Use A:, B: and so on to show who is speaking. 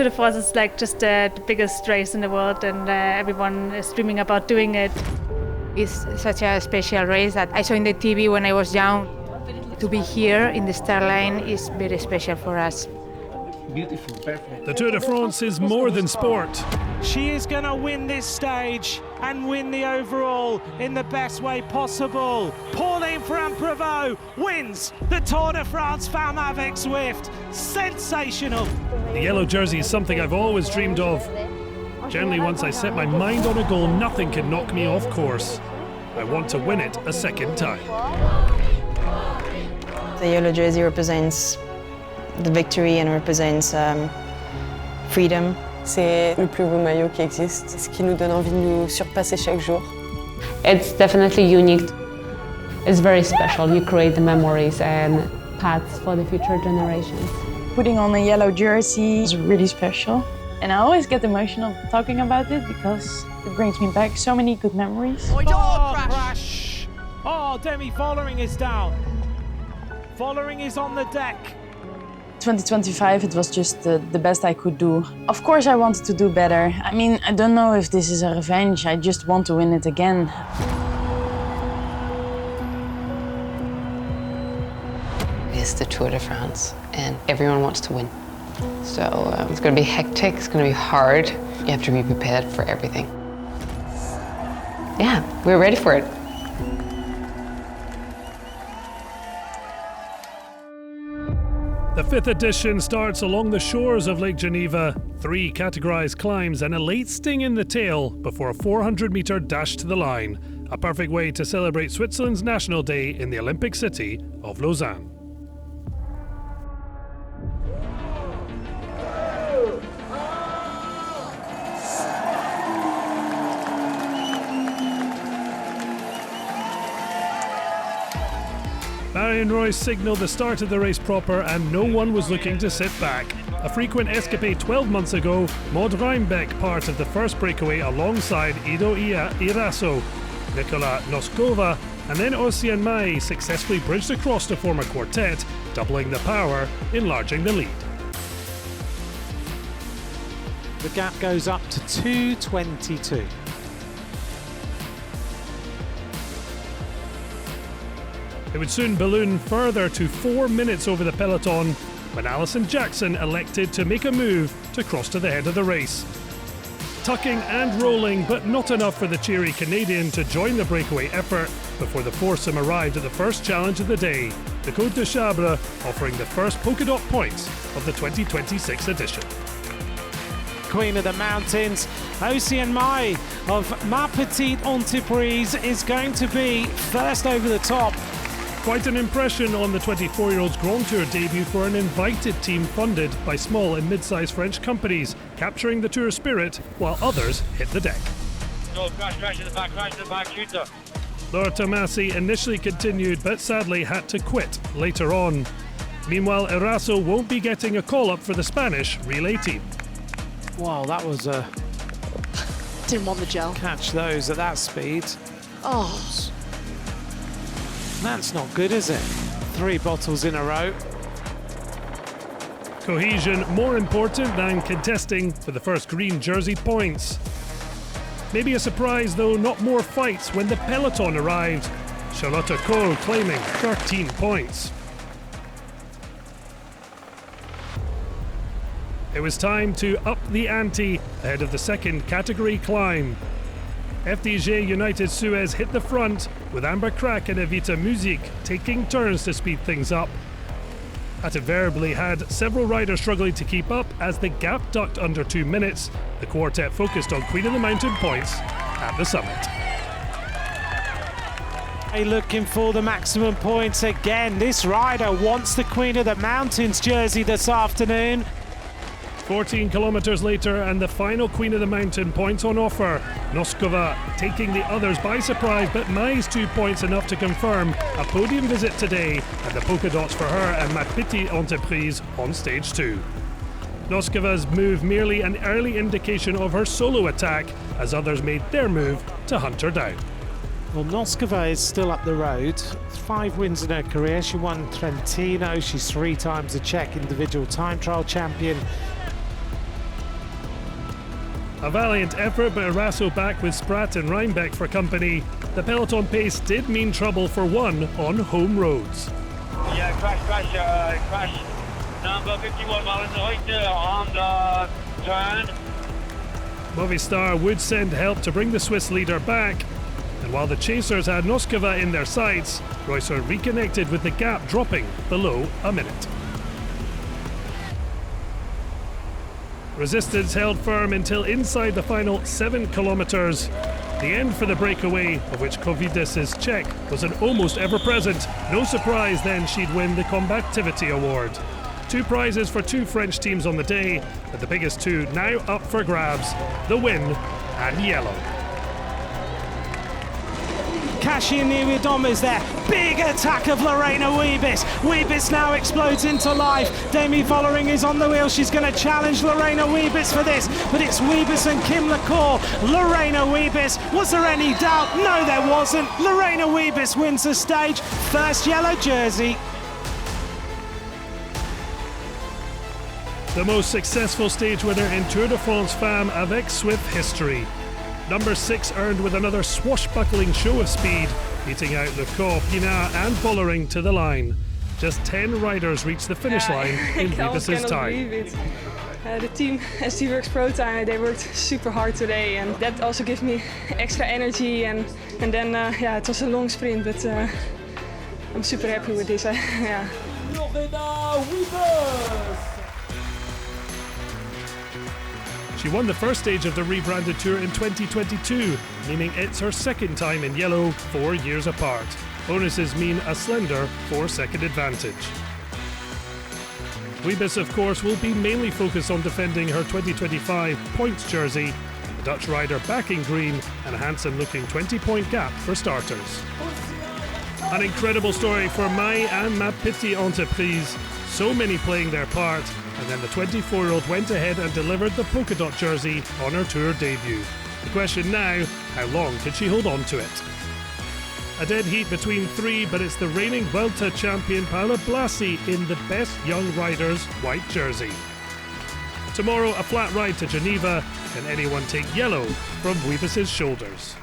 A: de France is like just the biggest race in the world, and everyone is dreaming about doing it.
B: It's such a special race that I saw in the TV when I was young. To be here in the start line is very special for us.
C: Beautiful, perfect.
D: The Tour de France is more than sport.
E: She is going to win this stage and win the overall in the best way possible. Pauline Ferrand-Prévot wins the Tour de France Femmes avec Zwift. Sensational.
D: The yellow jersey is something I've always dreamed of. Generally, once I set my mind on a goal, nothing can knock me off course. I want to win it a second time.
F: The yellow jersey represents the victory and represents freedom.
G: C'est le plus beau maillot qui existe, c'est ce qui nous donne envie de nous surpasser chaque jour.
H: It's definitely unique. It's very special. You create the memories and paths for the future generations.
I: Putting on a yellow jersey is really special. And I always get emotional talking about it because it brings me back so many good memories.
E: Oh, crash! Oh, Demi Vollering is down. Vollering is on the deck.
I: 2025, it was just the best I could do. Of course I wanted to do better. I mean, I don't know if this is a revenge, I just want to win it again.
G: It's the Tour de France, and everyone wants to win. So it's going to be hectic, it's going to be hard. You have to be prepared for everything. Yeah, we're ready for it.
D: The 5th edition starts along the shores of Lake Geneva. 3 categorized climbs and a late sting in the tail before a 400-meter dash to the line. A perfect way to celebrate Switzerland's National Day in the Olympic city of Lausanne. Marion Royce signalled the start of the race proper, and no one was looking to sit back. A frequent escapade 12 months ago, Maud Reinbeck part of the first breakaway alongside Ido Iraso. Nicola Noskova and then Ocean Mai successfully bridged across to form a quartet, doubling the power, enlarging the lead.
E: The gap goes up to 2:22.
D: It would soon balloon further to 4 minutes over the peloton when Alison Jackson elected to make a move to cross to the head of the race. Tucking and rolling, but not enough for the cheery Canadian to join the breakaway effort before the foursome arrived at the first challenge of the day, the Côte de Chabre, offering the first polka dot points of the 2026 edition.
E: Queen of the Mountains, Ocean Mai of Ma Petite Entreprise is going to be first over the top.
D: Quite an impression on the 24-year-old's Grand Tour debut for an invited team funded by small and mid-sized French companies, capturing the Tour spirit while others hit the deck.
J: No, crash in the back, shooter.
D: Laura Tomasi initially continued but sadly had to quit later on. Meanwhile, Eraso won't be getting a call-up for the Spanish relay team.
E: Wow, that was a...
K: Didn't want the gel.
E: Catch those at that speed.
K: Oh.
E: That's not good, is it? 3 bottles in a row.
D: Cohesion more important than contesting for the first green jersey points. Maybe a surprise, though, not more fights when the peloton arrived. Charlotte Kohl claiming 13 points. It was time to up the ante ahead of the second category climb. FDJ United Suez hit the front, with Amber Crack and Evita Music taking turns to speed things up. That invariably had several riders struggling to keep up as the gap ducked under 2 minutes. The quartet focused on Queen of the Mountain points at the summit.
E: Looking for the maximum points again. This rider wants the Queen of the Mountains jersey this afternoon.
D: 14 kilometres later and the final Queen of the Mountain points on offer. Noskova taking the others by surprise, but Mai's 2 points enough to confirm a podium visit today, and the polka dots for her and Ma Petite Entreprise on stage 2. Noskova's move merely an early indication of her solo attack, as others made their move to hunt her down.
E: Well, Noskova is still up the road. 5 wins in her career. She won Trentino. She's 3 times a Czech individual time trial champion.
D: A valiant effort, but Eraso back with Spratt and Reinbeck for company. The peloton pace did mean trouble for one on home roads.
J: Yeah, crash. Number 51 miles on the turn.
D: Movistar would send help to bring the Swiss leader back. And while the chasers had Noskova in their sights, Reusser reconnected with the gap dropping below a minute. Resistance held firm until inside the final 7 kilometres. The end for the breakaway, of which Covidis' Czech was an almost ever-present. No surprise then she'd win the Combativity Award. 2 prizes for 2 French teams on the day, but the biggest 2 now up for grabs, the win and yellow.
E: Cashing Niewiadoma's there. Big attack of Lorena Wiebes. Wiebes now explodes into life. Demi Vollering is on the wheel. She's going to challenge Lorena Wiebes for this, but it's Wiebes and Kim LaCour. Lorena Wiebes. Was there any doubt? No, there wasn't. Lorena Wiebes wins the stage. First yellow jersey.
D: The most successful stage winner in Tour de France Femmes avec Zwift history. Number 6 earned with another swashbuckling show of speed, beating out LaCour, Pinard and Vollering to the line. Just 10 riders reached the finish line in Wiebes' time.
L: The team, ST Works Pro Time, they worked super hard today, and that also gives me extra energy. And then, yeah, it was a long sprint, but I'm super happy with this. Yeah.
D: She won the first stage of the rebranded Tour in 2022, meaning it's her second time in yellow, 4 years apart. Bonuses mean a slender 4-second advantage. Wiebes, of course, will be mainly focused on defending her 2025 points jersey, the Dutch rider back in green, and a handsome-looking 20-point gap for starters. An incredible story for Mai and Ma Petite Entreprise, so many playing their part, and then the 24-year-old went ahead and delivered the polka dot jersey on her Tour debut. The question now, how long can she hold on to it? A dead heat between 3, but it's the reigning Vuelta champion Paola Blasi in the best young rider's white jersey. Tomorrow, a flat ride to Geneva. Can anyone take yellow from Wiebes' shoulders?